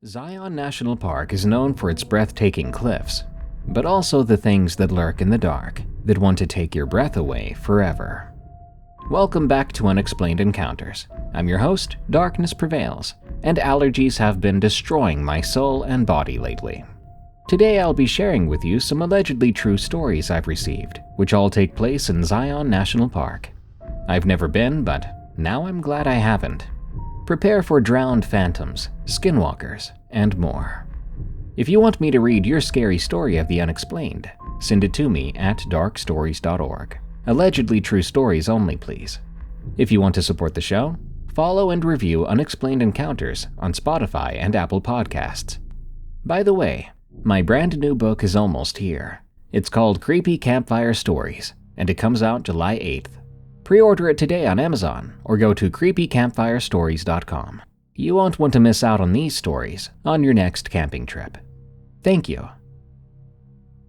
Zion National Park is known for its breathtaking cliffs, but also the things that lurk in the dark that want to take your breath away forever. Welcome back to Unexplained Encounters. I'm your host, Darkness Prevails, and allergies have been destroying my soul and body lately. Today I'll be sharing with you some allegedly true stories I've received, which all take place in Zion National Park. I've never been, but now I'm glad I haven't. Prepare for drowned phantoms, skinwalkers, and more. If you want me to read your scary story of the unexplained, send it to me at darkstories.org. Allegedly true stories only, please. If you want to support the show, follow and review Unexplained Encounters on Spotify and Apple Podcasts. By the way, my brand new book is almost here. It's called Creepy Campfire Stories, and it comes out July 8th. Pre-order it today on Amazon or go to creepycampfirestories.com. You won't want to miss out on these stories on your next camping trip. Thank you.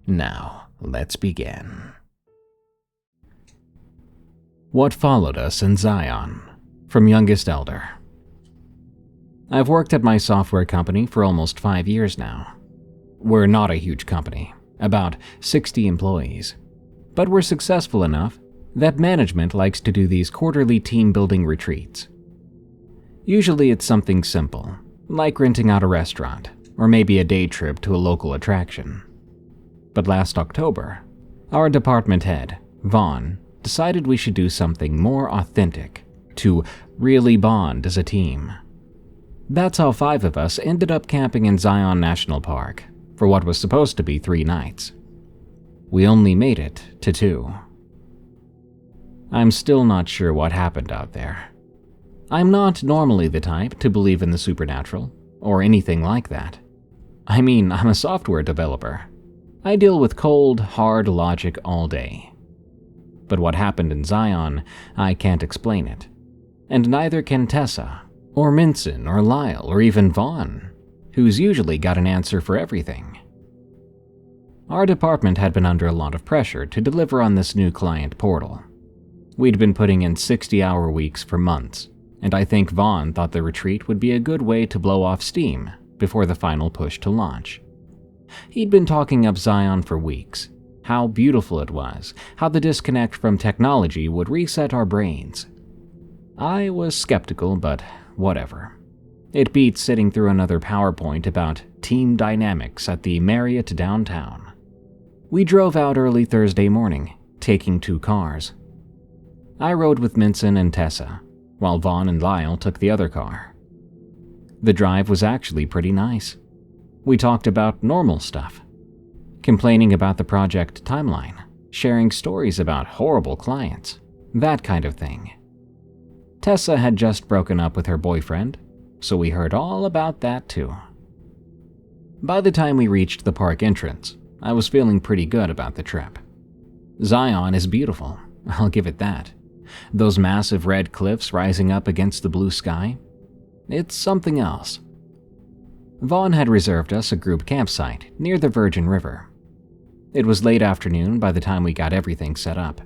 Now, let's begin. What followed us in Zion? From YoungestElder. I've worked at my software company for almost 5 years now. We're not a huge company, about 60 employees, but we're successful enough that management likes to do these quarterly team-building retreats. Usually it's something simple, like renting out a restaurant, or maybe a day trip to a local attraction. But last October, our department head, Vaughn, decided we should do something more authentic to really bond as a team. That's how 5 of us ended up camping in Zion National Park for what was supposed to be 3 nights. We only made it to 2. I'm still not sure what happened out there. I'm not normally the type to believe in the supernatural, or anything like that. I mean, I'm a software developer. I deal with cold, hard logic all day. But what happened in Zion, I can't explain it. And neither can Tessa, or Minson, or Lyle, or even Vaughn, who's usually got an answer for everything. Our department had been under a lot of pressure to deliver on this new client portal. We'd been putting in 60-hour weeks for months, and I think Vaughn thought the retreat would be a good way to blow off steam before the final push to launch. He'd been talking up Zion for weeks, how beautiful it was, how the disconnect from technology would reset our brains. I was skeptical, but whatever. It beats sitting through another PowerPoint about team dynamics at the Marriott downtown. We drove out early Thursday morning, taking 2 cars. I rode with Minson and Tessa, while Vaughn and Lyle took the other car. The drive was actually pretty nice. We talked about normal stuff, complaining about the project timeline, sharing stories about horrible clients, that kind of thing. Tessa had just broken up with her boyfriend, so we heard all about that too. By the time we reached the park entrance, I was feeling pretty good about the trip. Zion is beautiful, I'll give it that. Those massive red cliffs rising up against the blue sky. It's something else. Vaughn had reserved us a group campsite near the Virgin River. It was late afternoon by the time we got everything set up.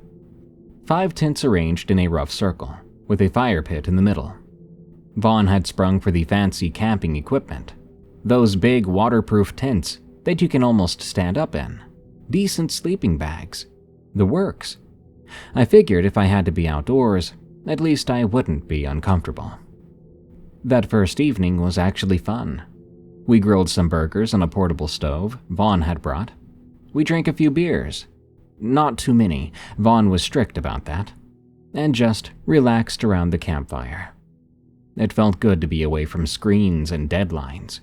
5 tents arranged in a rough circle, with a fire pit in the middle. Vaughn had sprung for the fancy camping equipment. Those big waterproof tents that you can almost stand up in. Decent sleeping bags. The works. I figured if I had to be outdoors, at least I wouldn't be uncomfortable. That first evening was actually fun. We grilled some burgers on a portable stove Vaughn had brought. We drank a few beers. Not too many, Vaughn was strict about that. And just relaxed around the campfire. It felt good to be away from screens and deadlines.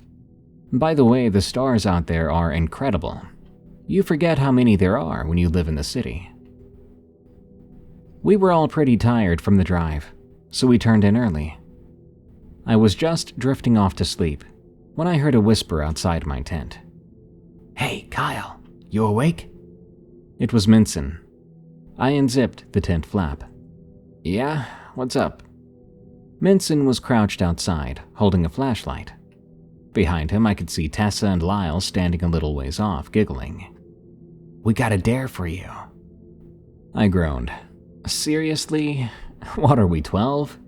By the way, the stars out there are incredible. You forget how many there are when you live in the city. We were all pretty tired from the drive, so we turned in early. I was just drifting off to sleep when I heard a whisper outside my tent. "Hey, Kyle, you awake?" It was Minson. I unzipped the tent flap. "Yeah, what's up?" Minson was crouched outside, holding a flashlight. Behind him, I could see Tessa and Lyle standing a little ways off, giggling. "We got a dare for you." I groaned. "Seriously? What are we, 12?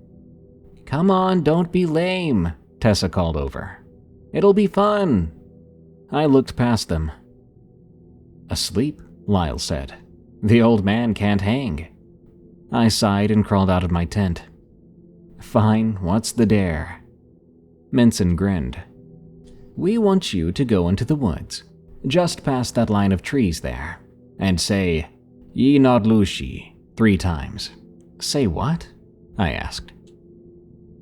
"Come on, don't be lame," Tessa called over. It'll be fun. I looked past them. Asleep, Lyle said. The old man can't hang. I sighed and crawled out of my tent. Fine, what's the dare? Minson grinned. We want you to go into the woods, just past that line of trees there, and say, Ye Nod Lushi, 3 times. Say what? I asked.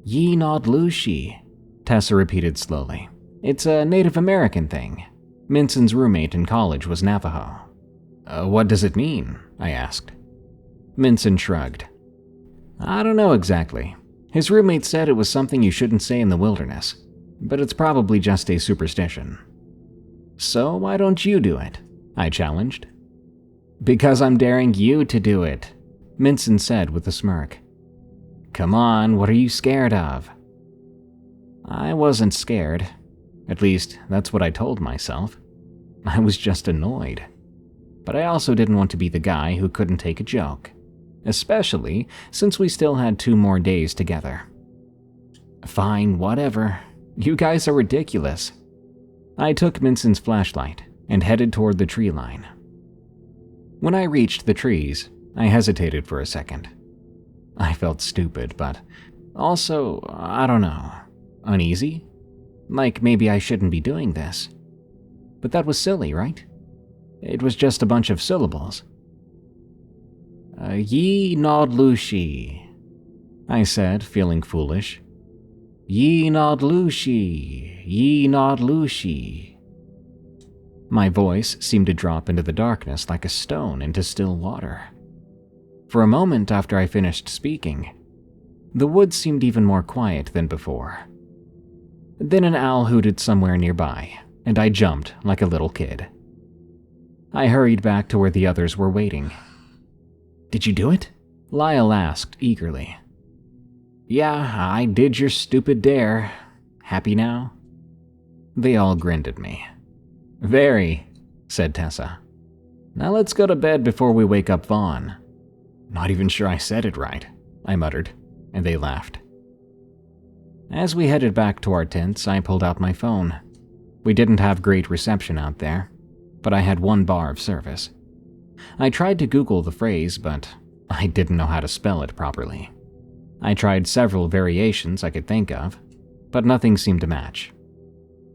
Ye Nod Lushi, Tessa repeated slowly. It's a Native American thing. Minson's roommate in college was Navajo. What does it mean? I asked. Minson shrugged. I don't know exactly. His roommate said it was something you shouldn't say in the wilderness, but it's probably just a superstition. So why don't you do it? I challenged. Because I'm daring you to do it, Minson said with a smirk. Come on, what are you scared of? I wasn't scared. At least, that's what I told myself. I was just annoyed. But I also didn't want to be the guy who couldn't take a joke, especially since we still had 2 more days together. Fine, whatever. You guys are ridiculous. I took Minson's flashlight and headed toward the tree line. When I reached the trees, I hesitated for a second. I felt stupid, but also, I don't know, uneasy? Like maybe I shouldn't be doing this. But that was silly, right? It was just a bunch of syllables. Ye Nod Lushi, I said, feeling foolish. Ye Nod Lushi, Ye Nod Lushi. My voice seemed to drop into the darkness like a stone into still water. For a moment after I finished speaking, the woods seemed even more quiet than before. Then an owl hooted somewhere nearby, and I jumped like a little kid. I hurried back to where the others were waiting. Did you do it? Lyle asked eagerly. Yeah, I did your stupid dare. Happy now? They all grinned at me. Very, said Tessa. Now let's go to bed before we wake up Vaughn. Not even sure I said it right, I muttered, and they laughed. As we headed back to our tents, I pulled out my phone. We didn't have great reception out there, but I had 1 bar of service. I tried to Google the phrase, but I didn't know how to spell it properly. I tried several variations I could think of, but nothing seemed to match.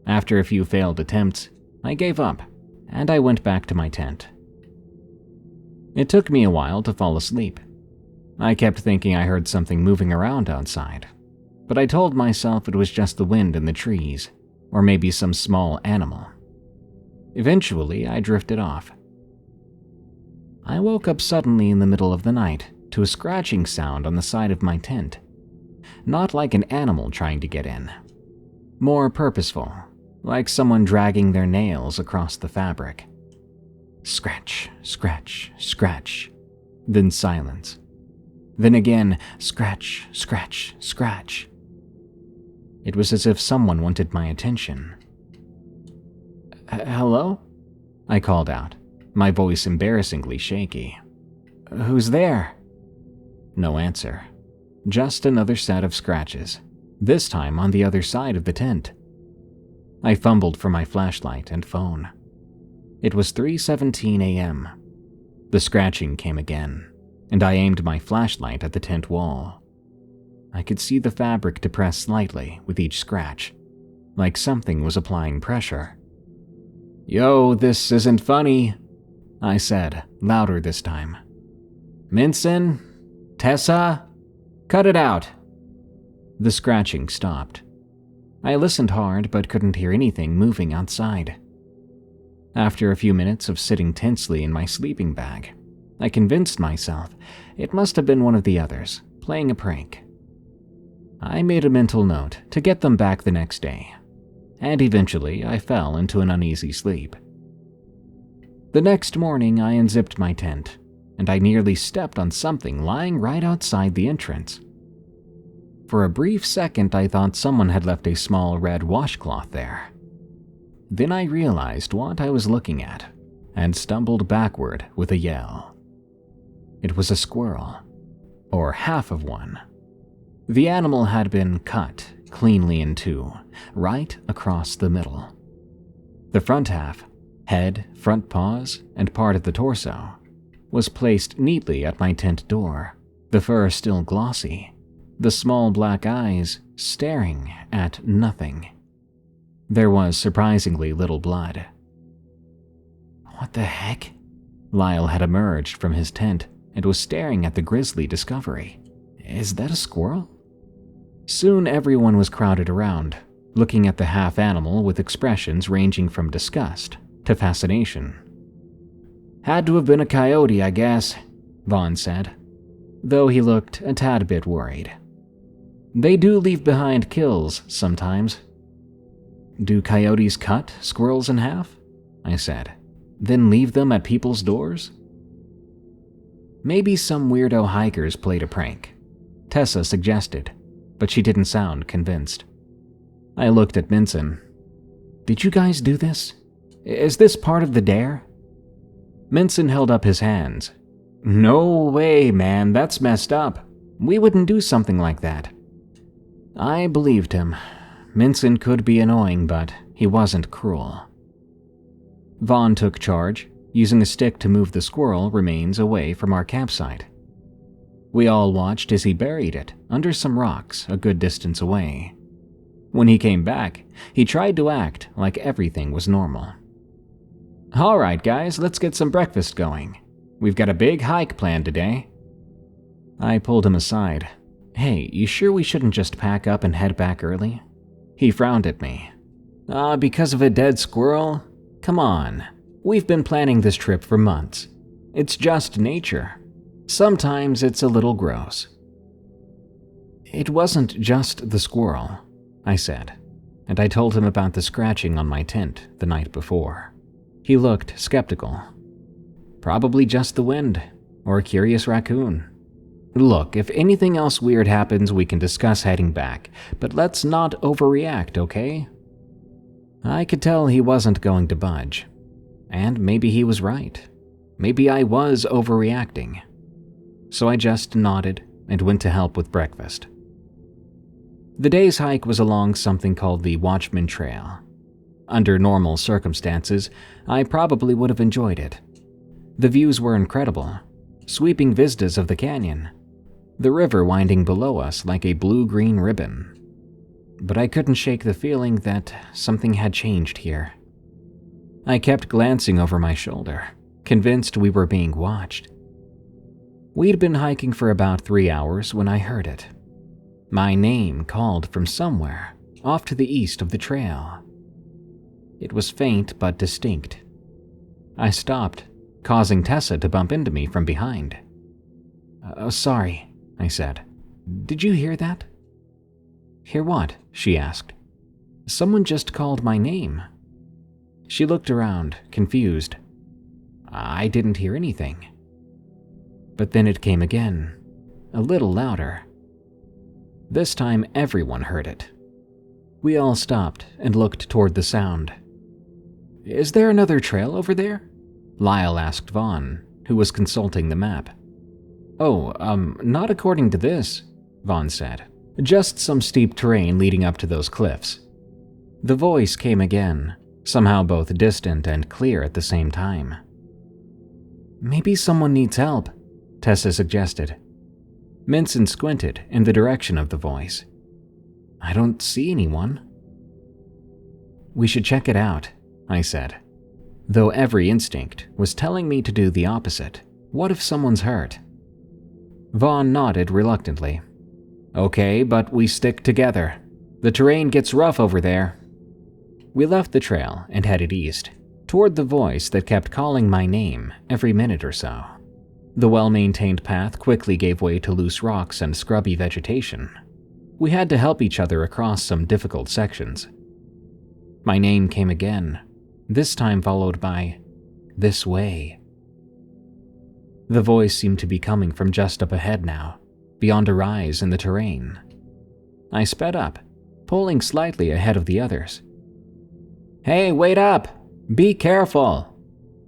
After a few failed attempts, I gave up, and I went back to my tent. It took me a while to fall asleep. I kept thinking I heard something moving around outside, but I told myself it was just the wind in the trees, or maybe some small animal. Eventually, I drifted off. I woke up suddenly in the middle of the night to a scratching sound on the side of my tent. Not like an animal trying to get in. More purposeful, like someone dragging their nails across the fabric. Scratch, scratch, scratch. Then silence. Then again, scratch, scratch, scratch. It was as if someone wanted my attention. Hello? I called out, my voice embarrassingly shaky. Who's there? No answer. Just another set of scratches, this time on the other side of the tent. I fumbled for my flashlight and phone. It was 3:17 a.m. The scratching came again, and I aimed my flashlight at the tent wall. I could see the fabric depress slightly with each scratch, like something was applying pressure. Yo, this isn't funny, I said, louder this time. Minson? Tessa? Cut it out. The scratching stopped. I listened hard but couldn't hear anything moving outside. After a few minutes of sitting tensely in my sleeping bag, I convinced myself it must have been one of the others, playing a prank. I made a mental note to get them back the next day, and eventually I fell into an uneasy sleep. The next morning I unzipped my tent, and I nearly stepped on something lying right outside the entrance. For a brief second I thought someone had left a small red washcloth there. Then I realized what I was looking at, and stumbled backward with a yell. It was a squirrel, or half of one. The animal had been cut, cleanly in two, right across the middle. The front half, head, front paws, and part of the torso, was placed neatly at my tent door, the fur still glossy, the small black eyes staring at nothing. There was surprisingly little blood. What the heck? Lyle had emerged from his tent and was staring at the grisly discovery. Is that a squirrel? Soon everyone was crowded around, looking at the half-animal with expressions ranging from disgust to fascination. Had to have been a coyote, I guess, Vaughn said, though he looked a tad bit worried. They do leave behind kills sometimes. Do coyotes cut squirrels in half? I said, then leave them at people's doors? Maybe some weirdo hikers played a prank, Tessa suggested, but she didn't sound convinced. I looked at Minson. Did you guys do this? Is this part of the dare? Minson held up his hands. No way, man, that's messed up. We wouldn't do something like that. I believed him. Minson could be annoying, but he wasn't cruel. Vaughn took charge, using a stick to move the squirrel remains away from our campsite. We all watched as he buried it under some rocks a good distance away. When he came back, he tried to act like everything was normal. All right, guys, let's get some breakfast going. We've got a big hike planned today. I pulled him aside. Hey, you sure we shouldn't just pack up and head back early? He frowned at me. Because of a dead squirrel? Come on. We've been planning this trip for months. It's just nature. Sometimes it's a little gross. It wasn't just the squirrel, I said, and I told him about the scratching on my tent the night before. He looked skeptical. Probably just the wind, or a curious raccoon. Look, if anything else weird happens, we can discuss heading back, but let's not overreact, okay? I could tell he wasn't going to budge. And maybe he was right. Maybe I was overreacting. So I just nodded and went to help with breakfast. The day's hike was along something called the Watchman Trail. Under normal circumstances, I probably would have enjoyed it. The views were incredible, sweeping vistas of the canyon, the river winding below us like a blue-green ribbon. But I couldn't shake the feeling that something had changed here. I kept glancing over my shoulder, convinced we were being watched. We'd been hiking for about 3 hours when I heard it. My name called from somewhere off to the east of the trail. It was faint but distinct. I stopped, causing Tessa to bump into me from behind. Oh, sorry, I said. Did you hear that? Hear what? She asked. Someone just called my name. She looked around, confused. I didn't hear anything. But then it came again, a little louder. This time everyone heard it. We all stopped and looked toward the sound. Is there another trail over there? Lyle asked Vaughn, who was consulting the map. Oh, not according to this, Vaughn said. Just some steep terrain leading up to those cliffs. The voice came again, somehow both distant and clear at the same time. Maybe someone needs help, Tessa suggested. Minson squinted in the direction of the voice. I don't see anyone. We should check it out, I said, though every instinct was telling me to do the opposite. What if someone's hurt? Vaughn nodded reluctantly. Okay, but we stick together. The terrain gets rough over there. We left the trail and headed east, toward the voice that kept calling my name every minute or so. The well-maintained path quickly gave way to loose rocks and scrubby vegetation. We had to help each other across some difficult sections. My name came again, this time followed by, "This way." The voice seemed to be coming from just up ahead now, beyond a rise in the terrain. I sped up, pulling slightly ahead of the others. Hey, wait up! Be careful!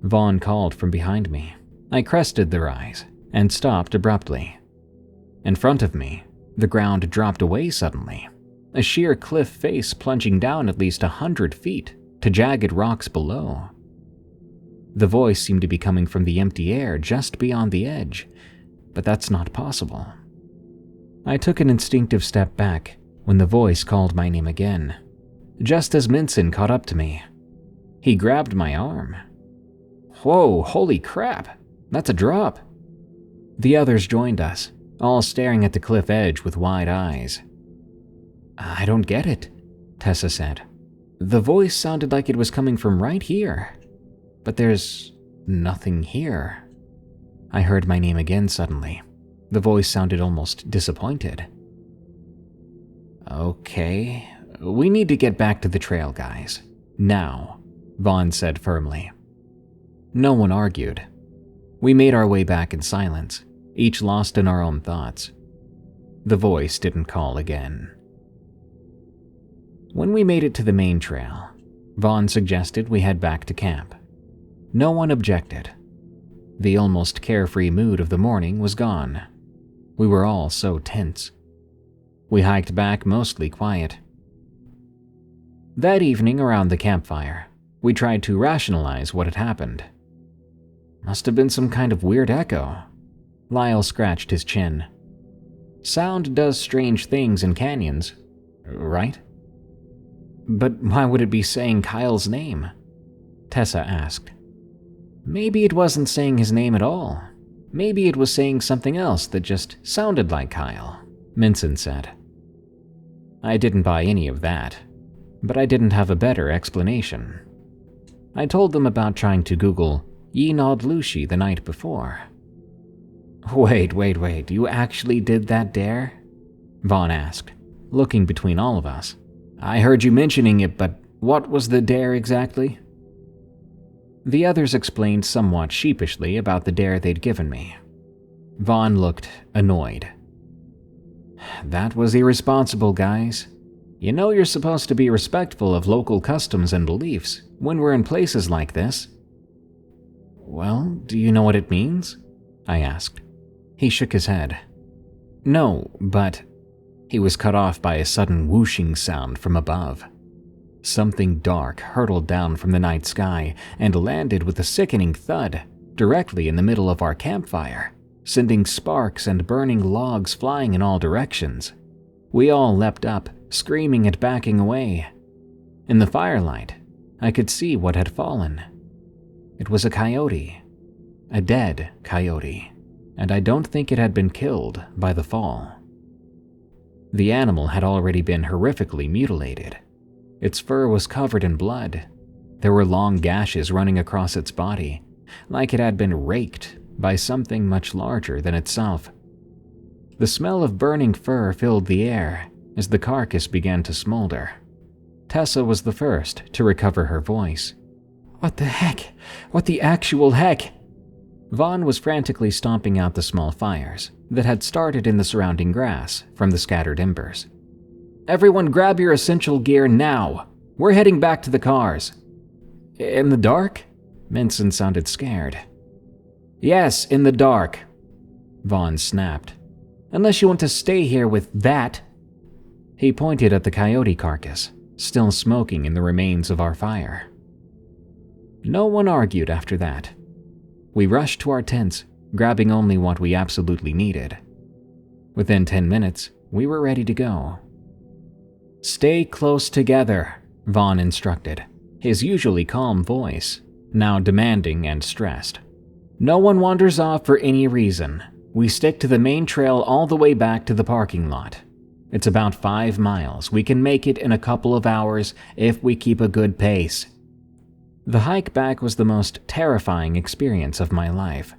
Vaughn called from behind me. I crested the rise and stopped abruptly. In front of me, the ground dropped away suddenly, a sheer cliff face plunging down at least 100 feet to jagged rocks below. The voice seemed to be coming from the empty air just beyond the edge, but that's not possible. I took an instinctive step back when the voice called my name again, just as Minson caught up to me. He grabbed my arm. Whoa, holy crap, that's a drop. The others joined us, all staring at the cliff edge with wide eyes. I don't get it, Tessa said. The voice sounded like it was coming from right here, but there's nothing here. I heard my name again suddenly. The voice sounded almost disappointed. Okay, we need to get back to the trail, guys. Now, Vaughn said firmly. No one argued. We made our way back in silence, each lost in our own thoughts. The voice didn't call again. When we made it to the main trail, Vaughn suggested we head back to camp. No one objected. The almost carefree mood of the morning was gone. We were all so tense. We hiked back mostly quiet. That evening around the campfire, we tried to rationalize what had happened. Must have been some kind of weird echo. Lyle scratched his chin. Sound does strange things in canyons, right? But why would it be saying Kyle's name? Tessa asked. Maybe it wasn't saying his name at all. Maybe it was saying something else that just sounded like Kyle, Minson said. I didn't buy any of that, but I didn't have a better explanation. I told them about trying to Google Yenod Lushi the night before. Wait, you actually did that dare? Vaughn asked, looking between all of us. I heard you mentioning it, but what was the dare exactly? The others explained somewhat sheepishly about the dare they'd given me. Vaughn looked annoyed. That was irresponsible, guys. You know you're supposed to be respectful of local customs and beliefs when we're in places like this. Well, do you know what it means? I asked. He shook his head. No, but... He was cut off by a sudden whooshing sound from above. Something dark hurtled down from the night sky and landed with a sickening thud directly in the middle of our campfire, sending sparks and burning logs flying in all directions. We all leapt up, screaming and backing away. In the firelight, I could see what had fallen. It was a coyote. A dead coyote. And I don't think it had been killed by the fall. The animal had already been horrifically mutilated. Its fur was covered in blood. There were long gashes running across its body, like it had been raked by something much larger than itself. The smell of burning fur filled the air as the carcass began to smolder. Tessa was the first to recover her voice. What the heck? What the actual heck? Vaughn was frantically stomping out the small fires that had started in the surrounding grass from the scattered embers. Everyone grab your essential gear now. We're heading back to the cars. In the dark? Minson sounded scared. Yes, in the dark, Vaughn snapped. Unless you want to stay here with that. He pointed at the coyote carcass, still smoking in the remains of our fire. No one argued after that. We rushed to our tents, grabbing only what we absolutely needed. Within 10 minutes, we were ready to go. Stay close together, Vaughn instructed, his usually calm voice, now demanding and stressed. No one wanders off for any reason. We stick to the main trail all the way back to the parking lot. It's about 5 miles. We can make it in a couple of hours if we keep a good pace. The hike back was the most terrifying experience of my life.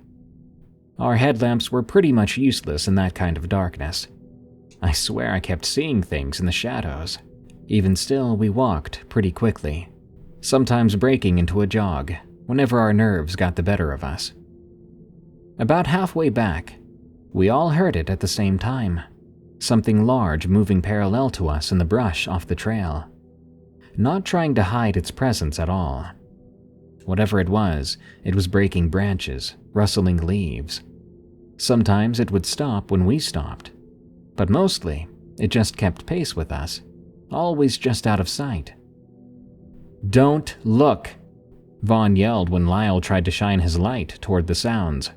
Our headlamps were pretty much useless in that kind of darkness. I swear I kept seeing things in the shadows. Even still, we walked pretty quickly, sometimes breaking into a jog whenever our nerves got the better of us. About halfway back, we all heard it at the same time. Something large moving parallel to us in the brush off the trail, not trying to hide its presence at all. Whatever it was breaking branches, rustling leaves. Sometimes it would stop when we stopped, but mostly it just kept pace with us, always just out of sight. "Don't look," Vaughn yelled when Lyle tried to shine his light toward the sounds.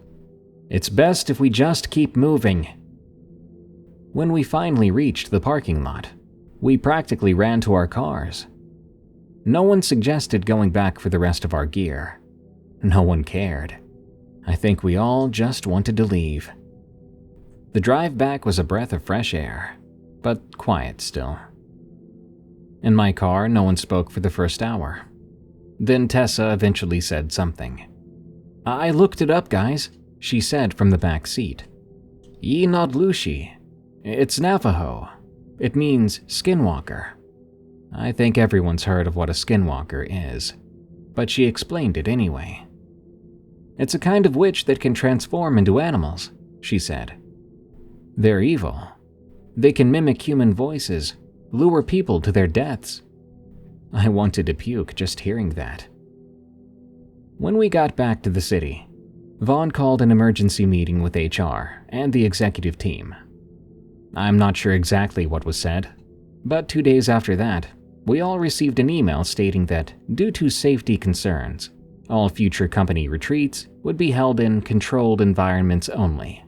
"It's best if we just keep moving." When we finally reached the parking lot, we practically ran to our cars. No one suggested going back for the rest of our gear. No one cared. I think we all just wanted to leave. The drive back was a breath of fresh air, but quiet still. In my car, no one spoke for the first hour. Then Tessa eventually said something. "I looked it up, guys," she said from the back seat. "Ye not Lushi. It's Navajo. It means skinwalker." I think everyone's heard of what a skinwalker is, but she explained it anyway. "It's a kind of witch that can transform into animals," she said. "They're evil. They can mimic human voices, lure people to their deaths." I wanted to puke just hearing that. When we got back to the city, Vaughn called an emergency meeting with HR and the executive team. I'm not sure exactly what was said, but 2 days after that, we all received an email stating that, due to safety concerns, all future company retreats would be held in controlled environments only.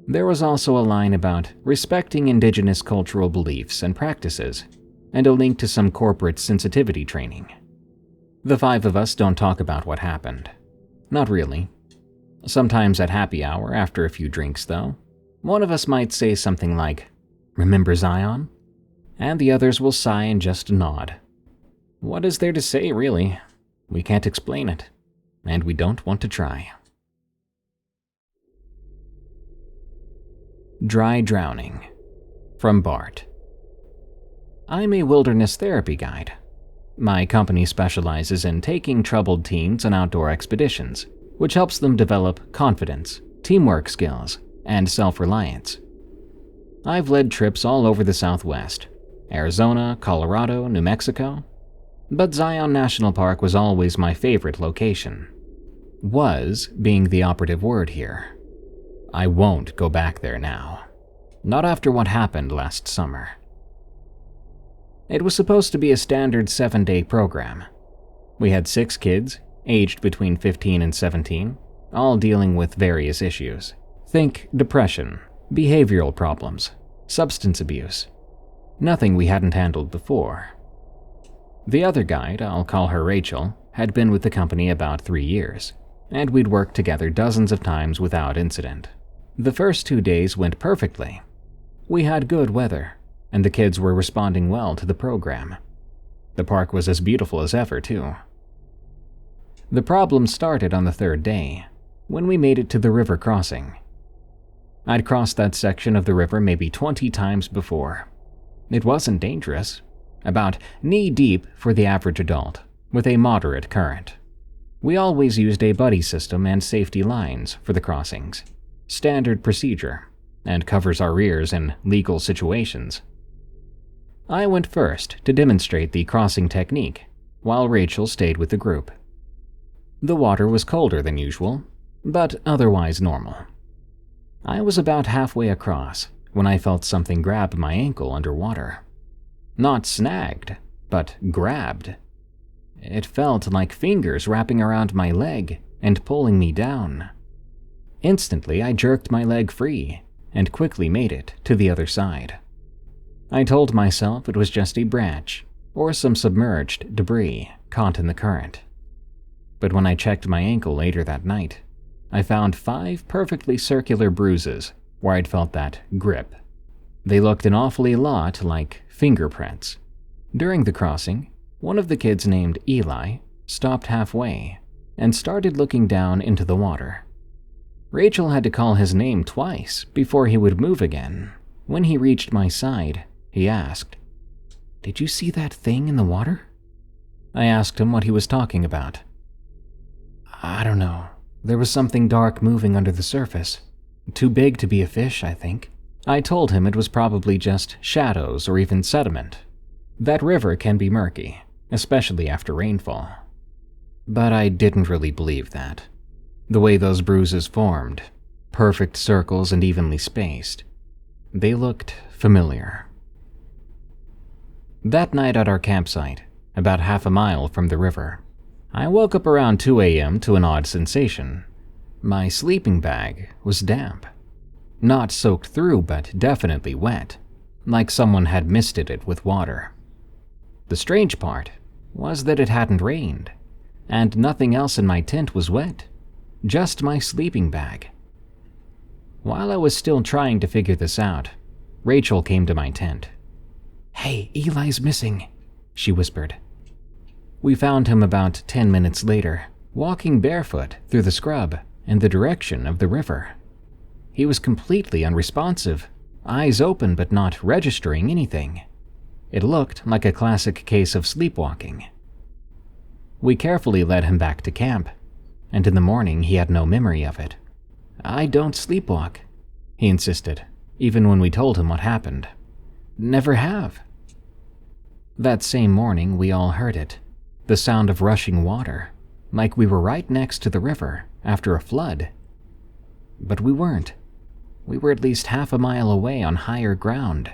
There was also a line about respecting indigenous cultural beliefs and practices, and a link to some corporate sensitivity training. The 5 of us don't talk about what happened. Not really. Sometimes at happy hour after a few drinks, though, one of us might say something like, "Remember Zion?" And the others will sigh and just nod. What is there to say, really? We can't explain it, and we don't want to try. Dry drowning. From Bart. I'm a wilderness therapy guide. My company specializes in taking troubled teens on outdoor expeditions, which helps them develop confidence, teamwork skills, and self-reliance. I've led trips all over the Southwest, Arizona, Colorado, New Mexico, but Zion National Park was always my favorite location. Was being the operative word here. I won't go back there now. Not after what happened last summer. It was supposed to be a standard 7-day program. We had 6 kids, aged between 15 and 17, all dealing with various issues. Think depression, behavioral problems, substance abuse. Nothing we hadn't handled before. The other guide, I'll call her Rachel, had been with the company about 3 years, and we'd worked together dozens of times without incident. The first 2 days went perfectly. We had good weather, and the kids were responding well to the program. The park was as beautiful as ever, too. The problem started on the 3rd day, when we made it to the river crossing. I'd crossed that section of the river maybe 20 times before. It wasn't dangerous, about knee-deep for the average adult, with a moderate current. We always used a buddy system and safety lines for the crossings, standard procedure, and covers our rears in legal situations. I went first to demonstrate the crossing technique, while Rachel stayed with the group. The water was colder than usual, but otherwise normal. I was about halfway across when I felt something grab my ankle underwater. Not snagged, but grabbed. It felt like fingers wrapping around my leg and pulling me down. Instantly, I jerked my leg free and quickly made it to the other side. I told myself it was just a branch or some submerged debris caught in the current. But when I checked my ankle later that night, I found 5 perfectly circular bruises where I'd felt that grip. They looked an awfully lot like fingerprints. During the crossing, one of the kids named Eli stopped halfway and started looking down into the water. Rachel had to call his name twice before he would move again. When he reached my side, he asked, "Did you see that thing in the water?" I asked him what he was talking about. "I don't know. There was something dark moving under the surface. Too big to be a fish, I think." I told him it was probably just shadows or even sediment. That river can be murky, especially after rainfall. But I didn't really believe that. The way those bruises formed, perfect circles and evenly spaced, they looked familiar. That night at our campsite, about half a mile from the river, I woke up around 2 a.m. to an odd sensation. My sleeping bag was damp. Not soaked through, but definitely wet, like someone had misted it with water. The strange part was that it hadn't rained, and nothing else in my tent was wet, just my sleeping bag. While I was still trying to figure this out, Rachel came to my tent. "Hey, Eli's missing," she whispered. We found him about 10 minutes later, walking barefoot through the scrub in the direction of the river. He was completely unresponsive, eyes open but not registering anything. It looked like a classic case of sleepwalking. We carefully led him back to camp, and in the morning he had no memory of it. "I don't sleepwalk," he insisted, even when we told him what happened. "Never have." That same morning we all heard it, the sound of rushing water, like we were right next to the river after a flood. But we weren't. We were at least half a mile away on higher ground.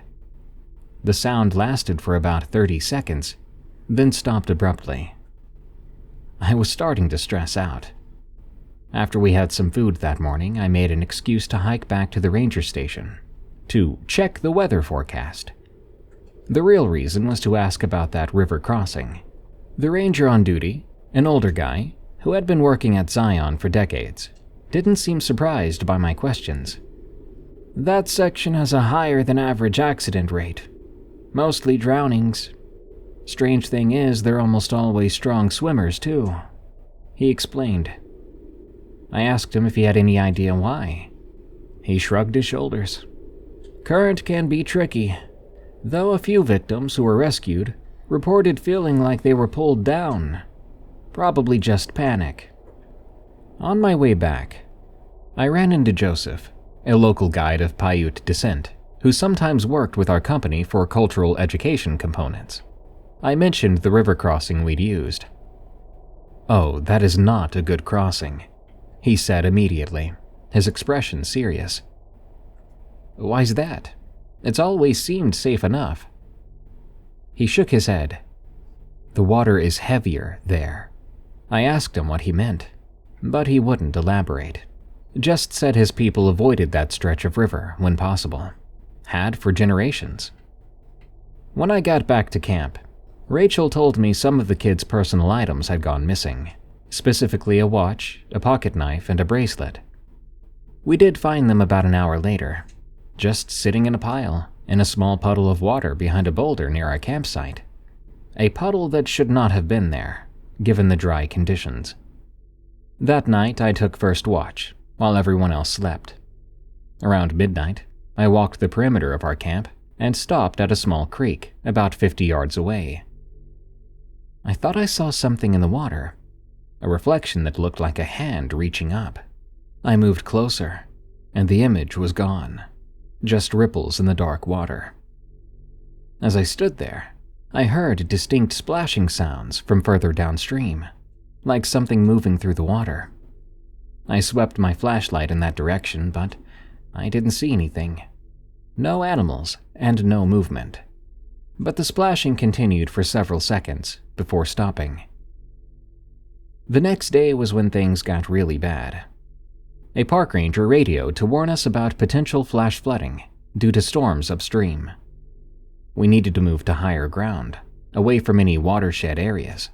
The sound lasted for about 30 seconds, then stopped abruptly. I was starting to stress out. After we had some food that morning, I made an excuse to hike back to the ranger station to check the weather forecast. The real reason was to ask about that river crossing. The ranger on duty, an older guy who had been working at Zion for decades, didn't seem surprised by my questions. "That section has a higher than average accident rate. Mostly drownings. Strange thing is, they're almost always strong swimmers too," he explained. I asked him if he had any idea why. He shrugged his shoulders. "Current can be tricky, though a few victims who were rescued reported feeling like they were pulled down. Probably just panic." On my way back, I ran into Joseph, a local guide of Paiute descent, who sometimes worked with our company for cultural education components. I mentioned the river crossing we'd used. "Oh, that is not a good crossing," he said immediately, his expression serious. "Why's that? It's always seemed safe enough." He shook his head. "The water is heavier there." I asked him what he meant, but he wouldn't elaborate. Just said his people avoided that stretch of river when possible. Had for generations. When I got back to camp, Rachel told me some of the kids' personal items had gone missing, specifically a watch, a pocket knife, and a bracelet. We did find them about an hour later, just sitting in a pile in a small puddle of water behind a boulder near our campsite. A puddle that should not have been there, given the dry conditions. That night I took first watch, while everyone else slept. Around midnight, I walked the perimeter of our camp and stopped at a small creek about 50 yards away. I thought I saw something in the water, a reflection that looked like a hand reaching up. I moved closer, and the image was gone, just ripples in the dark water. As I stood there, I heard distinct splashing sounds from further downstream, like something moving through the water. I swept my flashlight in that direction, but I didn't see anything. No animals and no movement. But the splashing continued for several seconds before stopping. The next day was when things got really bad. A park ranger radioed to warn us about potential flash flooding due to storms upstream. We needed to move to higher ground, away from any watershed areas.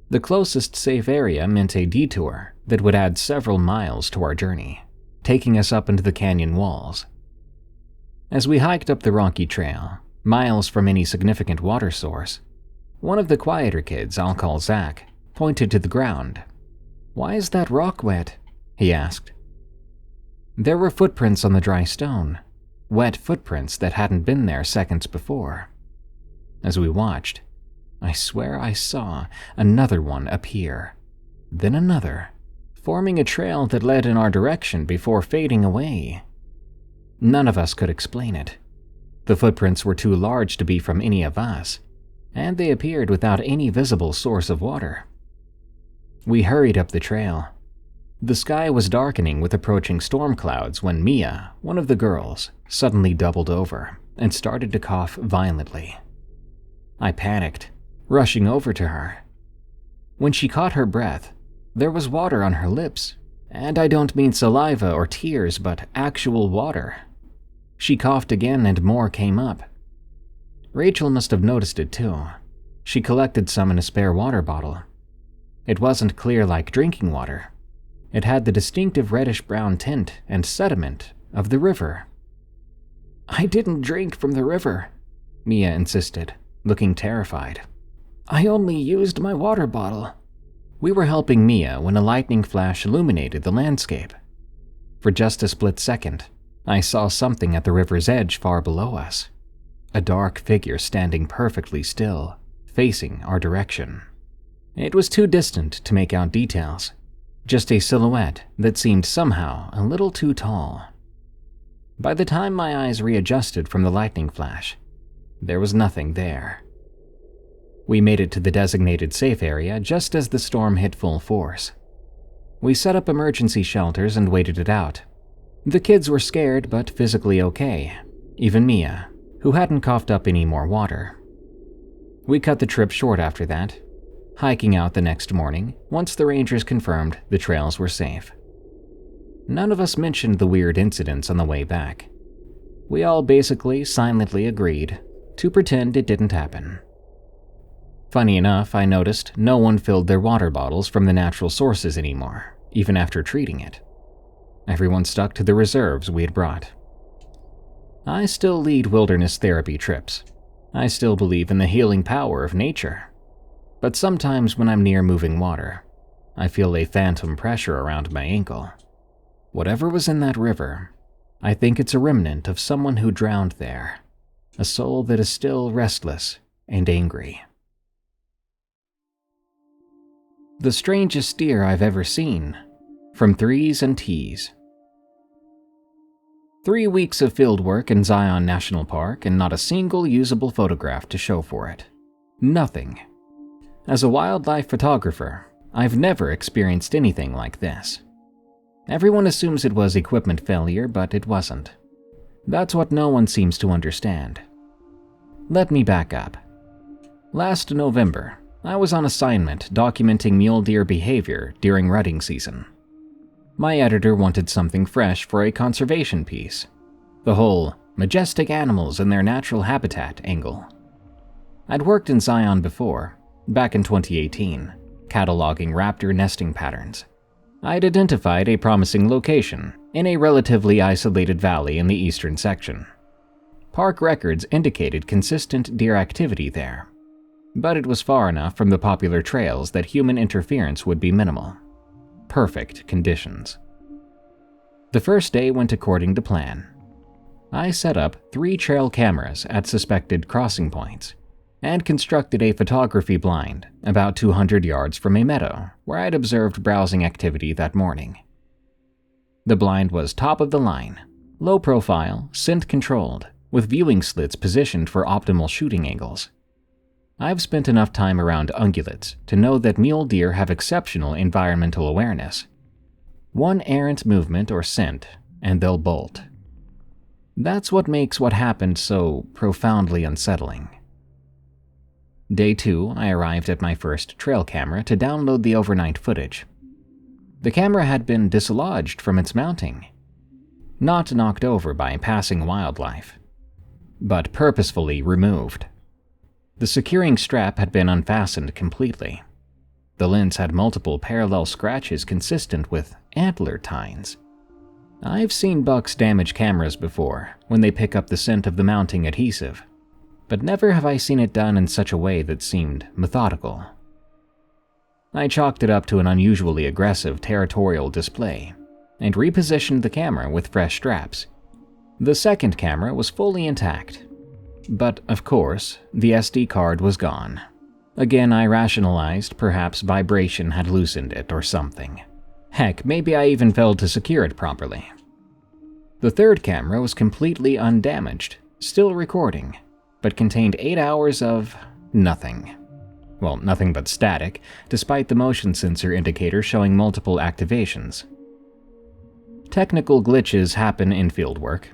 The closest safe area meant a detour that would add several miles to our journey, taking us up into the canyon walls. As we hiked up the rocky trail, miles from any significant water source, one of the quieter kids, I'll call Zach, pointed to the ground. "Why is that rock wet?" he asked. There were footprints on the dry stone, wet footprints that hadn't been there seconds before. As we watched, I swear I saw another one appear, then another, forming a trail that led in our direction before fading away. None of us could explain it. The footprints were too large to be from any of us, and they appeared without any visible source of water. We hurried up the trail. The sky was darkening with approaching storm clouds when Mia, one of the girls, suddenly doubled over and started to cough violently. I panicked, rushing over to her. When she caught her breath, there was water on her lips, and I don't mean saliva or tears, but actual water. She coughed again and more came up. Rachel must have noticed it too. She collected some in a spare water bottle. It wasn't clear like drinking water. It had the distinctive reddish-brown tint and sediment of the river. "I didn't drink from the river," Mia insisted, looking terrified. "I only used my water bottle." We were helping Mia when a lightning flash illuminated the landscape. For just a split second, I saw something at the river's edge far below us. A dark figure standing perfectly still, facing our direction. It was too distant to make out details, just a silhouette that seemed somehow a little too tall. By the time my eyes readjusted from the lightning flash, there was nothing there. We made it to the designated safe area just as the storm hit full force. We set up emergency shelters and waited it out. The kids were scared but physically okay, even Mia, who hadn't coughed up any more water. We cut the trip short after that, hiking out the next morning once the rangers confirmed the trails were safe. None of us mentioned the weird incidents on the way back. We all basically silently agreed to pretend it didn't happen. Funny enough, I noticed no one filled their water bottles from the natural sources anymore, even after treating it. Everyone stuck to the reserves we had brought. I still lead wilderness therapy trips. I still believe in the healing power of nature. But sometimes when I'm near moving water, I feel a phantom pressure around my ankle. Whatever was in that river, I think it's a remnant of someone who drowned there, a soul that is still restless and angry. The strangest deer I've ever seen, from 3s and T's. 3 weeks of field work in Zion National Park and not a single usable photograph to show for it. Nothing. As a wildlife photographer, I've never experienced anything like this. Everyone assumes it was equipment failure, but it wasn't. That's what no one seems to understand. Let me back up. Last November, I was on assignment documenting mule deer behavior during rutting season. My editor wanted something fresh for a conservation piece, the whole majestic animals in their natural habitat angle. I'd worked in Zion before, back in 2018, cataloging raptor nesting patterns. I'd identified a promising location in a relatively isolated valley in the eastern section. Park records indicated consistent deer activity there, but it was far enough from the popular trails that human interference would be minimal. Perfect conditions. The first day went according to plan. I set up 3 trail cameras at suspected crossing points and constructed a photography blind about 200 yards from a meadow where I'd observed browsing activity that morning. The blind was top of the line, low profile, scent controlled, with viewing slits positioned for optimal shooting angles. I've spent enough time around ungulates to know that mule deer have exceptional environmental awareness. One errant movement or scent, and they'll bolt. That's what makes what happened so profoundly unsettling. Day 2, I arrived at my first trail camera to download the overnight footage. The camera had been dislodged from its mounting. Not knocked over by passing wildlife, but purposefully removed. The securing strap had been unfastened completely. The lens had multiple parallel scratches consistent with antler tines. I've seen bucks damage cameras before when they pick up the scent of the mounting adhesive, but never have I seen it done in such a way that seemed methodical. I chalked it up to an unusually aggressive territorial display and repositioned the camera with fresh straps. The second camera was fully intact. But, of course, the SD card was gone. Again, I rationalized perhaps vibration had loosened it or something. Heck, maybe I even failed to secure it properly. The third camera was completely undamaged, still recording, but contained 8 hours of nothing. Well, nothing but static, despite the motion sensor indicator showing multiple activations. Technical glitches happen in fieldwork.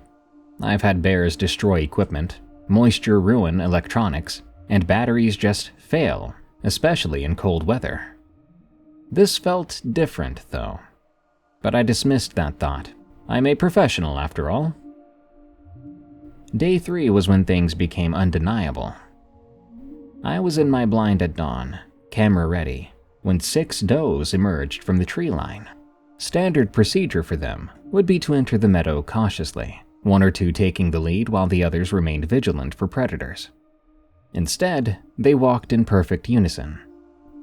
I've had bears destroy equipment, moisture ruin electronics, and batteries just fail, especially in cold weather. This felt different, though, but I dismissed that thought. I'm a professional, after all. Day 3 was when things became undeniable. I was in my blind at dawn, camera ready, when 6 does emerged from the tree line. Standard procedure for them would be to enter the meadow cautiously, 1 or 2 taking the lead while the others remained vigilant for predators. Instead, they walked in perfect unison,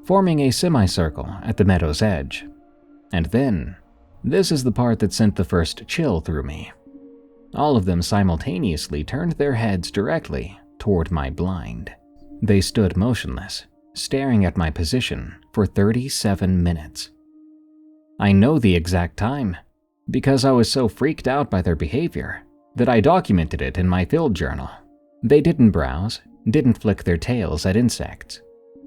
forming a semicircle at the meadow's edge. And then, this is the part that sent the first chill through me. All of them simultaneously turned their heads directly toward my blind. They stood motionless, staring at my position for 37 minutes. I know the exact time, because I was so freaked out by their behavior that I documented it in my field journal. They didn't browse, didn't flick their tails at insects,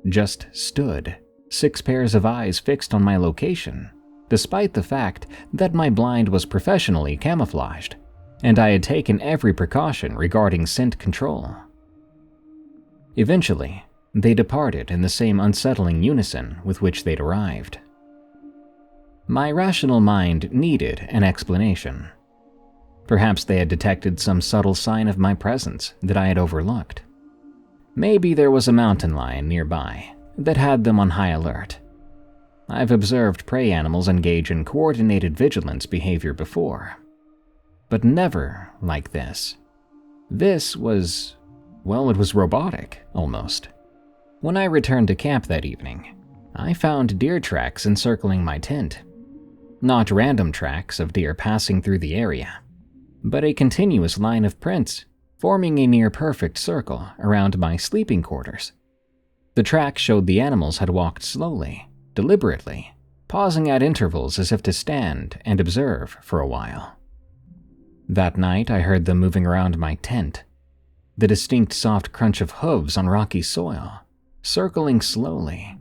just stood, 6 pairs of eyes fixed on my location, despite the fact that my blind was professionally camouflaged, and I had taken every precaution regarding scent control. Eventually, they departed in the same unsettling unison with which they'd arrived. My rational mind needed an explanation. Perhaps they had detected some subtle sign of my presence that I had overlooked. Maybe there was a mountain lion nearby that had them on high alert. I've observed prey animals engage in coordinated vigilance behavior before, but never like this. This was, well, it was robotic, almost. When I returned to camp that evening, I found deer tracks encircling my tent. Not random tracks of deer passing through the area, but a continuous line of prints forming a near-perfect circle around my sleeping quarters. The track showed the animals had walked slowly, deliberately, pausing at intervals as if to stand and observe for a while. That night I heard them moving around my tent, the distinct soft crunch of hooves on rocky soil, circling slowly,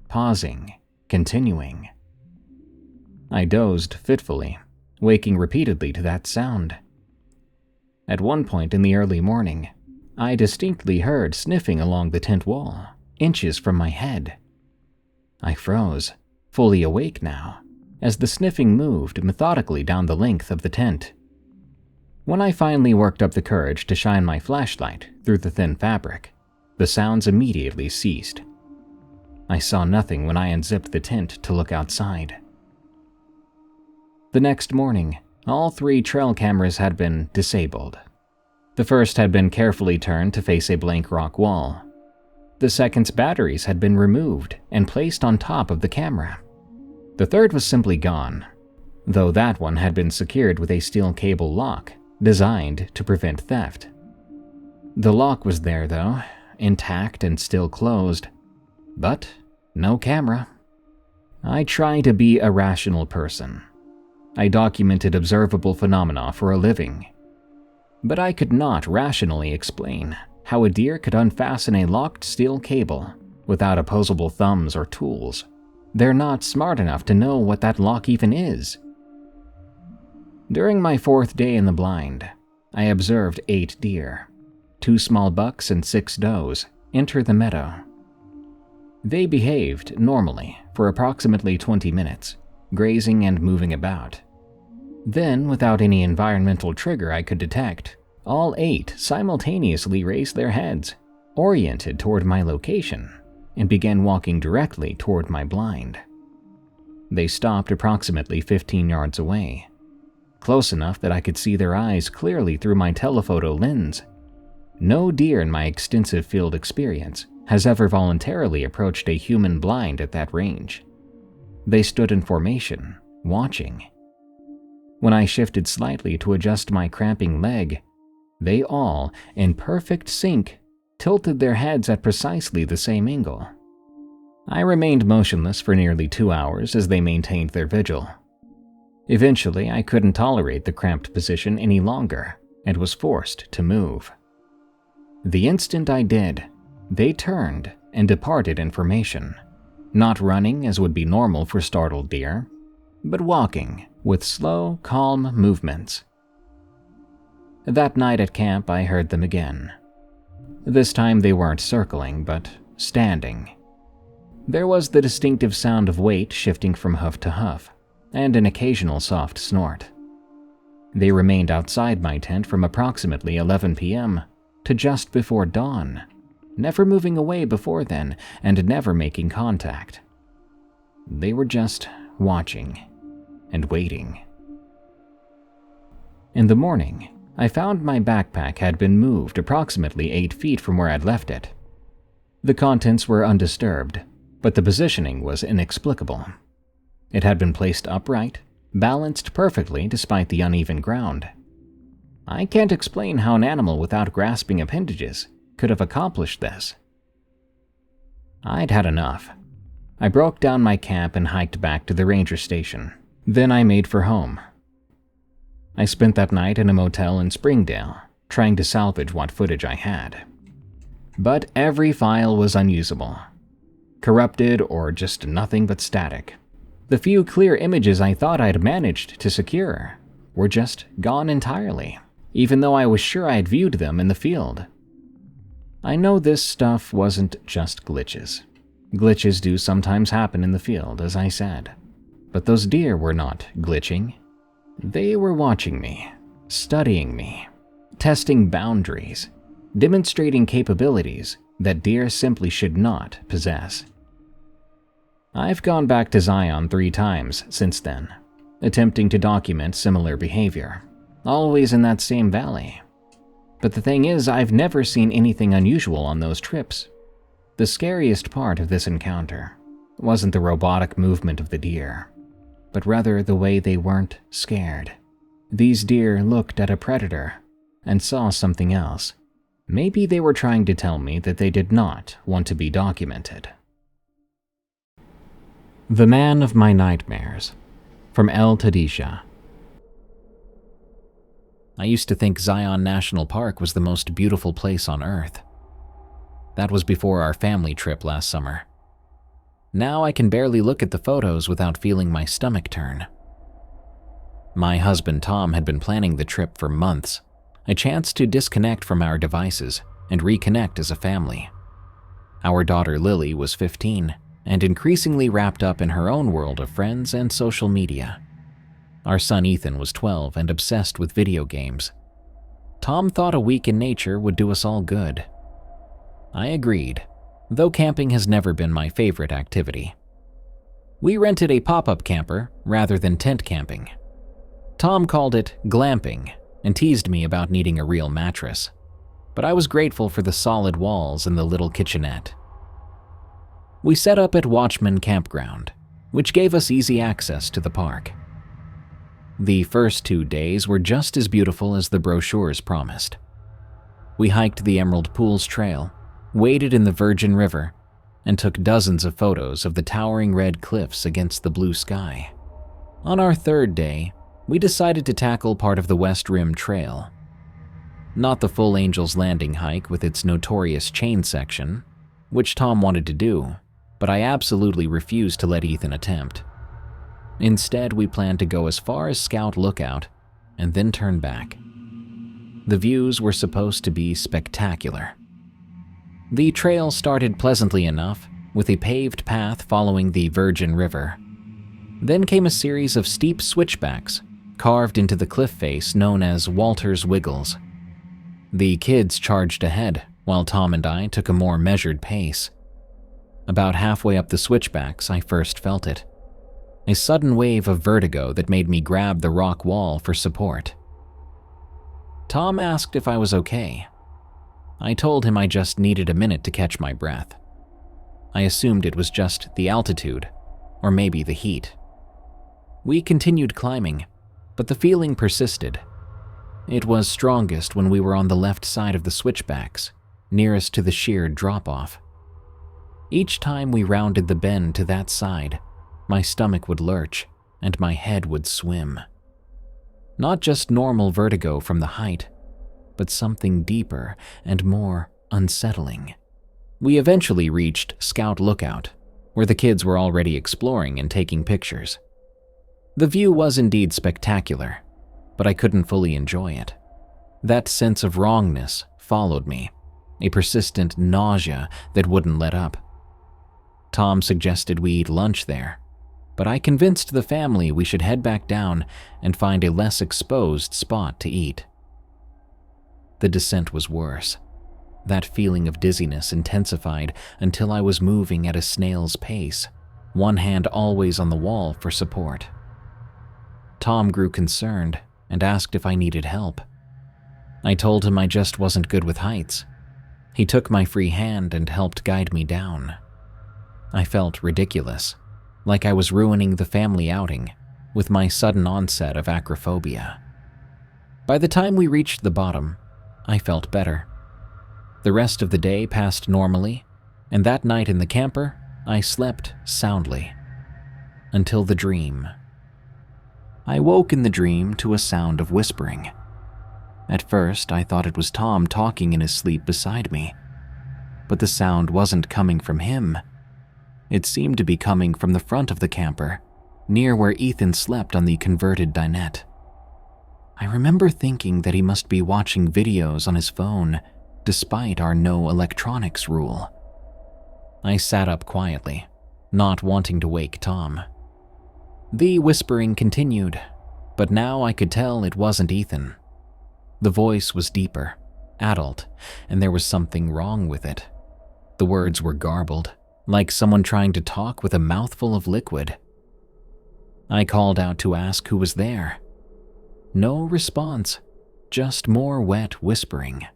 pausing, continuing. I dozed fitfully, waking repeatedly to that sound. At one point in the early morning, I distinctly heard sniffing along the tent wall, inches from my head. I froze, fully awake now, as the sniffing moved methodically down the length of the tent. When I finally worked up the courage to shine my flashlight through the thin fabric, the sounds immediately ceased. I saw nothing when I unzipped the tent to look outside. The next morning, all 3 trail cameras had been disabled. The first had been carefully turned to face a blank rock wall. The second's batteries had been removed and placed on top of the camera. The third was simply gone, though that one had been secured with a steel cable lock designed to prevent theft. The lock was there, though, intact and still closed, but no camera. I try to be a rational person. I documented observable phenomena for a living, but I could not rationally explain how a deer could unfasten a locked steel cable without opposable thumbs or tools. They're not smart enough to know what that lock even is. During my 4th day in the blind, I observed 8 deer, 2 small bucks and 6 does, enter the meadow. They behaved normally for approximately 20 minutes, grazing and moving about. Then, without any environmental trigger I could detect, all 8 simultaneously raised their heads, oriented toward my location, and began walking directly toward my blind. They stopped approximately 15 yards away, close enough that I could see their eyes clearly through my telephoto lens. No deer in my extensive field experience has ever voluntarily approached a human blind at that range. They stood in formation, watching. When I shifted slightly to adjust my cramping leg, they all, in perfect sync, tilted their heads at precisely the same angle. I remained motionless for nearly 2 hours as they maintained their vigil. Eventually, I couldn't tolerate the cramped position any longer and was forced to move. The instant I did, they turned and departed in formation, not running as would be normal for startled deer, but walking with slow, calm movements. That night at camp, I heard them again. This time they weren't circling, but standing. There was the distinctive sound of weight shifting from hoof to hoof, and an occasional soft snort. They remained outside my tent from approximately 11 p.m. to just before dawn, never moving away before then and never making contact. They were just watching and waiting. In the morning, I found my backpack had been moved approximately 8 feet from where I'd left it. The contents were undisturbed, but the positioning was inexplicable. It had been placed upright, balanced perfectly despite the uneven ground. I can't explain how an animal without grasping appendages could have accomplished this. I'd had enough. I broke down my camp and hiked back to the ranger station. Then I made for home. I spent that night in a motel in Springdale, trying to salvage what footage I had. But every file was unusable, corrupted, or just nothing but static. The few clear images I thought I'd managed to secure were just gone entirely, even though I was sure I had viewed them in the field. I know this stuff wasn't just glitches. Glitches do sometimes happen in the field, as I said. But those deer were not glitching. They were watching me, studying me, testing boundaries, demonstrating capabilities that deer simply should not possess. I've gone back to Zion 3 times since then, attempting to document similar behavior, always in that same valley. But the thing is, I've never seen anything unusual on those trips. The scariest part of this encounter wasn't the robotic movement of the deer, but rather the way they weren't scared. These deer looked at a predator and saw something else. Maybe they were trying to tell me that they did not want to be documented. The Man of My Nightmares, from Tadisha. I used to think Zion National Park was the most beautiful place on Earth. That was before our family trip last summer. Now I can barely look at the photos without feeling my stomach turn. My husband Tom had been planning the trip for months, a chance to disconnect from our devices and reconnect as a family. Our daughter Lily was 15 and increasingly wrapped up in her own world of friends and social media. Our son Ethan was 12 and obsessed with video games. Tom thought a week in nature would do us all good. I agreed, though camping has never been my favorite activity. We rented a pop-up camper rather than tent camping. Tom called it glamping and teased me about needing a real mattress, but I was grateful for the solid walls and the little kitchenette. We set up at Watchman Campground, which gave us easy access to the park. The first 2 days were just as beautiful as the brochures promised. We hiked the Emerald Pools Trail, waded in the Virgin River, and took dozens of photos of the towering red cliffs against the blue sky. On our 3rd day, we decided to tackle part of the West Rim Trail. Not the full Angel's Landing hike with its notorious chain section, which Tom wanted to do, but I absolutely refused to let Ethan attempt. Instead, we planned to go as far as Scout Lookout and then turn back. The views were supposed to be spectacular. The trail started pleasantly enough, with a paved path following the Virgin River. Then came a series of steep switchbacks carved into the cliff face known as Walter's Wiggles. The kids charged ahead, while Tom and I took a more measured pace. About halfway up the switchbacks, I first felt it. A sudden wave of vertigo that made me grab the rock wall for support. Tom asked if I was okay. I told him I just needed a minute to catch my breath. I assumed it was just the altitude, or maybe the heat. We continued climbing, but the feeling persisted. It was strongest when we were on the left side of the switchbacks, nearest to the sheer drop-off. Each time we rounded the bend to that side, my stomach would lurch and my head would swim. Not just normal vertigo from the height, but something deeper and more unsettling. We eventually reached Scout Lookout, where the kids were already exploring and taking pictures. The view was indeed spectacular, but I couldn't fully enjoy it. That sense of wrongness followed me, a persistent nausea that wouldn't let up. Tom suggested we eat lunch there, but I convinced the family we should head back down and find a less exposed spot to eat. The descent was worse. That feeling of dizziness intensified until I was moving at a snail's pace, one hand always on the wall for support. Tom grew concerned and asked if I needed help. I told him I just wasn't good with heights. He took my free hand and helped guide me down. I felt ridiculous, like I was ruining the family outing with my sudden onset of acrophobia. By the time we reached the bottom, I felt better. The rest of the day passed normally, and that night in the camper, I slept soundly. Until the dream. I woke in the dream to a sound of whispering. At first, I thought it was Tom talking in his sleep beside me, but the sound wasn't coming from him. It seemed to be coming from the front of the camper, near where Ethan slept on the converted dinette. I remember thinking that he must be watching videos on his phone, despite our no electronics rule. I sat up quietly, not wanting to wake Tom. The whispering continued, but now I could tell it wasn't Ethan. The voice was deeper, adult, and there was something wrong with it. The words were garbled, like someone trying to talk with a mouthful of liquid. I called out to ask who was there. No response, just more wet whispering.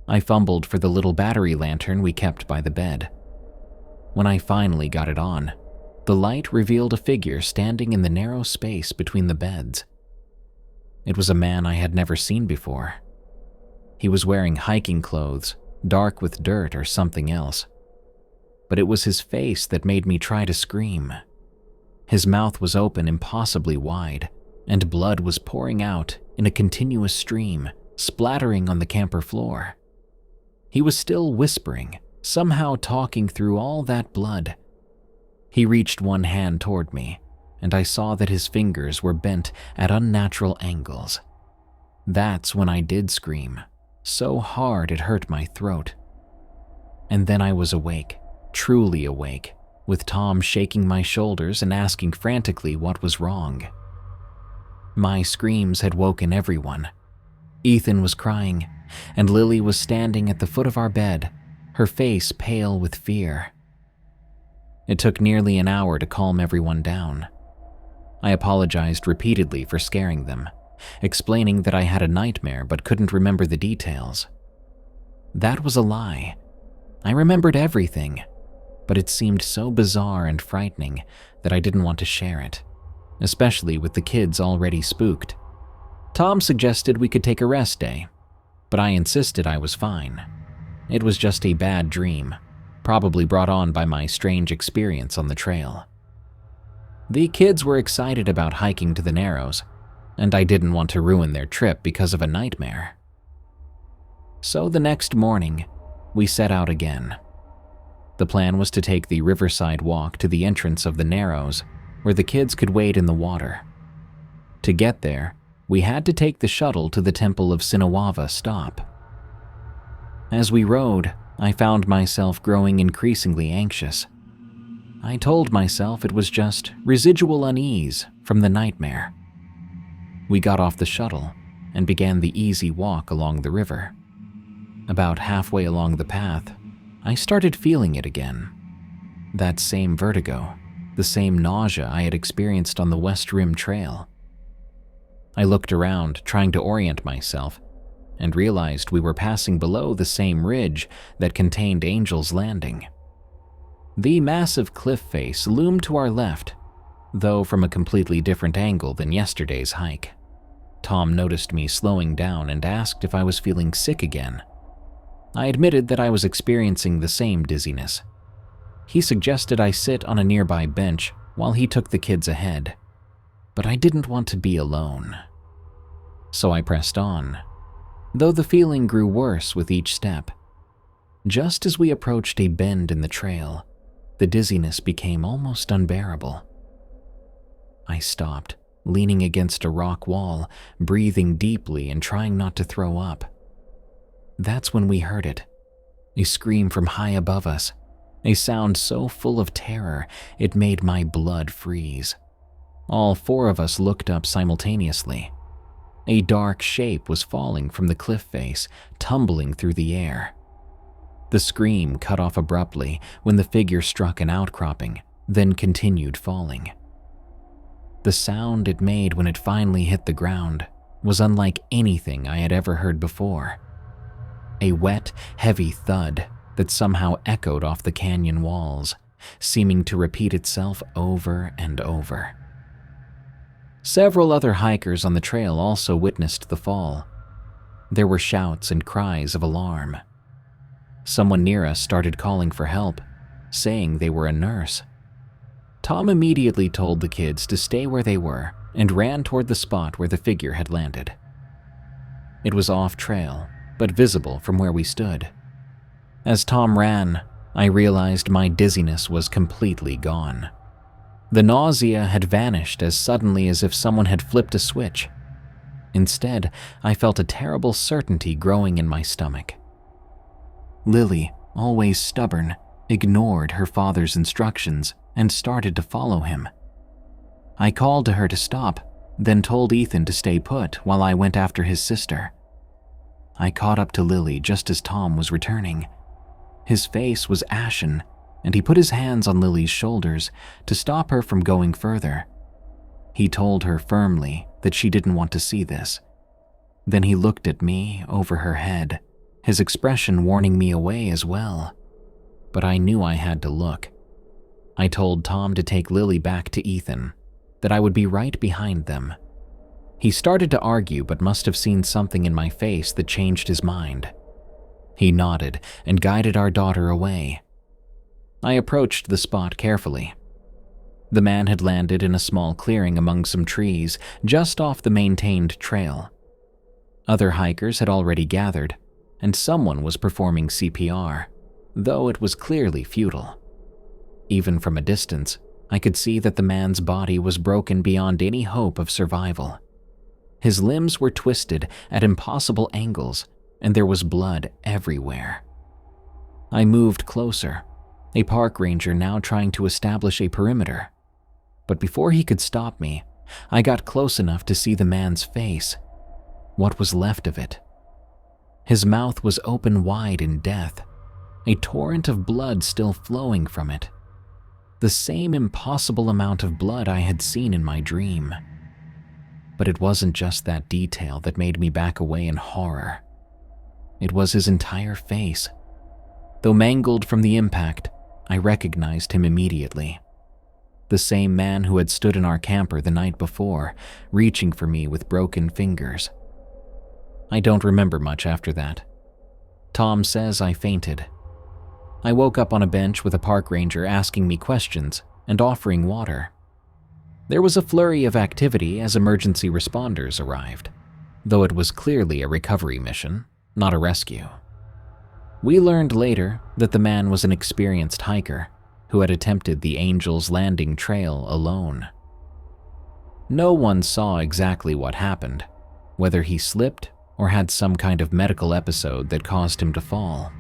I fumbled for the little battery lantern we kept by the bed. When I finally got it on, the light revealed a figure standing in the narrow space between the beds. It was a man I had never seen before. He was wearing hiking clothes, dark with dirt or something else. But it was his face that made me try to scream. His mouth was open impossibly wide, and blood was pouring out in a continuous stream, splattering on the camper floor. He was still whispering, somehow talking through all that blood. He reached one hand toward me, and I saw that his fingers were bent at unnatural angles. That's when I did scream, so hard it hurt my throat. And then I was awake, truly awake, with Tom shaking my shoulders and asking frantically what was wrong. My screams had woken everyone. Ethan was crying, and Lily was standing at the foot of our bed, her face pale with fear. It took nearly an hour to calm everyone down. I apologized repeatedly for scaring them, explaining that I had a nightmare but couldn't remember the details. That was a lie. I remembered everything, but it seemed so bizarre and frightening that I didn't want to share it, especially with the kids already spooked. Tom suggested we could take a rest day, but I insisted I was fine. It was just a bad dream, probably brought on by my strange experience on the trail. The kids were excited about hiking to the Narrows, and I didn't want to ruin their trip because of a nightmare. So the next morning, we set out again. The plan was to take the riverside walk to the entrance of the Narrows, where the kids could wade in the water. To get there, we had to take the shuttle to the Temple of Sinawava stop. As we rode, I found myself growing increasingly anxious. I told myself it was just residual unease from the nightmare. We got off the shuttle and began the easy walk along the river. About halfway along the path, I started feeling it again. That same vertigo, the same nausea I had experienced on the West Rim Trail. I looked around, trying to orient myself, and realized we were passing below the same ridge that contained Angel's Landing. The massive cliff face loomed to our left, though from a completely different angle than yesterday's hike. Tom noticed me slowing down and asked if I was feeling sick again. I admitted that I was experiencing the same dizziness. He suggested I sit on a nearby bench while he took the kids ahead, but I didn't want to be alone. So I pressed on, though the feeling grew worse with each step. Just as we approached a bend in the trail, the dizziness became almost unbearable. I stopped, leaning against a rock wall, breathing deeply and trying not to throw up. That's when we heard it, A scream from high above us, a sound so full of terror it made my blood freeze. All four of us looked up simultaneously. A dark shape was falling from the cliff face, tumbling through the air. The scream cut off abruptly when the figure struck an outcropping, then continued falling. The sound it made when it finally hit the ground was unlike anything I had ever heard before. A wet, heavy thud that somehow echoed off the canyon walls, seeming to repeat itself over and over. Several other hikers on the trail also witnessed the fall. There were shouts and cries of alarm. Someone near us started calling for help, saying they were a nurse. Tom immediately told the kids to stay where they were and ran toward the spot where the figure had landed. It was off trail, but visible from where we stood. As Tom ran, I realized my dizziness was completely gone. The nausea had vanished as suddenly as if someone had flipped a switch. Instead, I felt a terrible certainty growing in my stomach. Lily, always stubborn, ignored her father's instructions and started to follow him. I called to her to stop, then told Ethan to stay put while I went after his sister. I caught up to Lily just as Tom was returning. His face was ashen, and he put his hands on Lily's shoulders to stop her from going further. He told her firmly that she didn't want to see this. Then he looked at me over her head, his expression warning me away as well. But I knew I had to look. I told Tom to take Lily back to Ethan, that I would be right behind them. He started to argue but must have seen something in my face that changed his mind. He nodded and guided our daughter away. I approached the spot carefully. The man had landed in a small clearing among some trees just off the maintained trail. Other hikers had already gathered, and someone was performing CPR, though it was clearly futile. Even from a distance, I could see that the man's body was broken beyond any hope of survival. His limbs were twisted at impossible angles, and there was blood everywhere. I moved closer, a park ranger now trying to establish a perimeter. But before he could stop me, I got close enough to see the man's face, what was left of it. His mouth was open wide in death, a torrent of blood still flowing from it. The same impossible amount of blood I had seen in my dream. But it wasn't just that detail that made me back away in horror. It was his entire face. Though mangled from the impact, I recognized him immediately. The same man who had stood in our camper the night before, reaching for me with broken fingers. I don't remember much after that. Tom says I fainted. I woke up on a bench with a park ranger asking me questions and offering water. There was a flurry of activity as emergency responders arrived, though it was clearly a recovery mission, not a rescue. We learned later that the man was an experienced hiker who had attempted the Angel's Landing Trail alone. No one saw exactly what happened, whether he slipped or had some kind of medical episode that caused him to fall.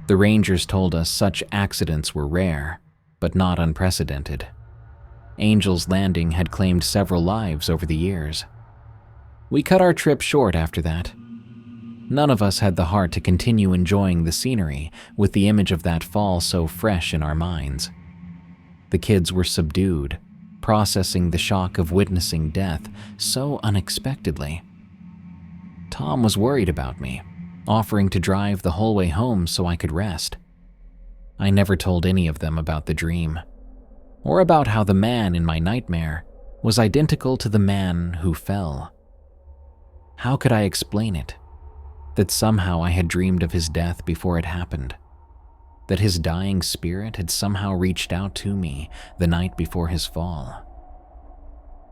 The rangers told us such accidents were rare, but not unprecedented. Angel's Landing had claimed several lives over the years. We cut our trip short after that. None of us had the heart to continue enjoying the scenery with the image of that fall so fresh in our minds. The kids were subdued, processing the shock of witnessing death so unexpectedly. Tom was worried about me, offering to drive the whole way home so I could rest. I never told any of them about the dream, or about how the man in my nightmare was identical to the man who fell. How could I explain it? That somehow I had dreamed of his death before it happened. That his dying spirit had somehow reached out to me the night before his fall.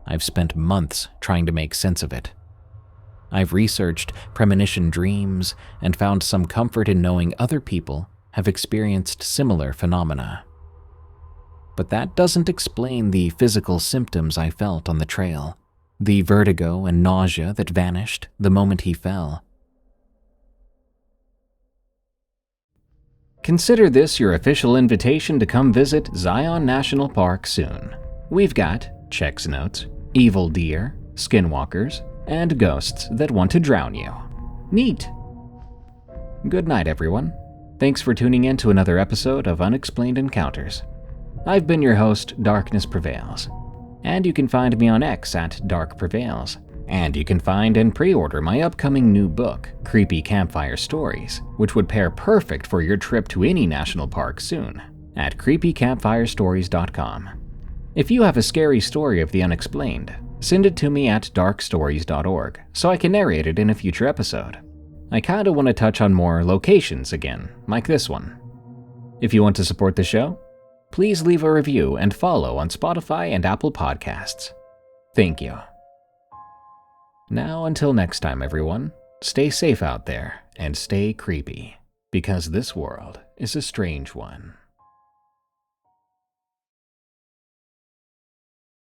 I've spent months trying to make sense of it. I've researched premonition dreams and found some comfort in knowing other people have experienced similar phenomena. But that doesn't explain the physical symptoms I felt on the trail, the vertigo and nausea that vanished the moment he fell. Consider this your official invitation to come visit Zion National Park soon. We've got Chex Notes, evil deer, skinwalkers, and ghosts that want to drown you. Neat! Good night, everyone. Thanks for tuning in to another episode of Unexplained Encounters. I've been your host, Darkness Prevails, and you can find me on X at Dark Prevails. And you can find and pre-order my upcoming new book, Creepy Campfire Stories, which would pair perfect for your trip to any national park soon, at creepycampfirestories.com. If you have a scary story of the unexplained, send it to me at darkstories.org so I can narrate it in a future episode. I kinda want to touch on more locations again, like this one. If you want to support the show, please leave a review and follow on Spotify and Apple Podcasts. Thank you. Now, until next time, everyone, stay safe out there and stay creepy, because this world is a strange one.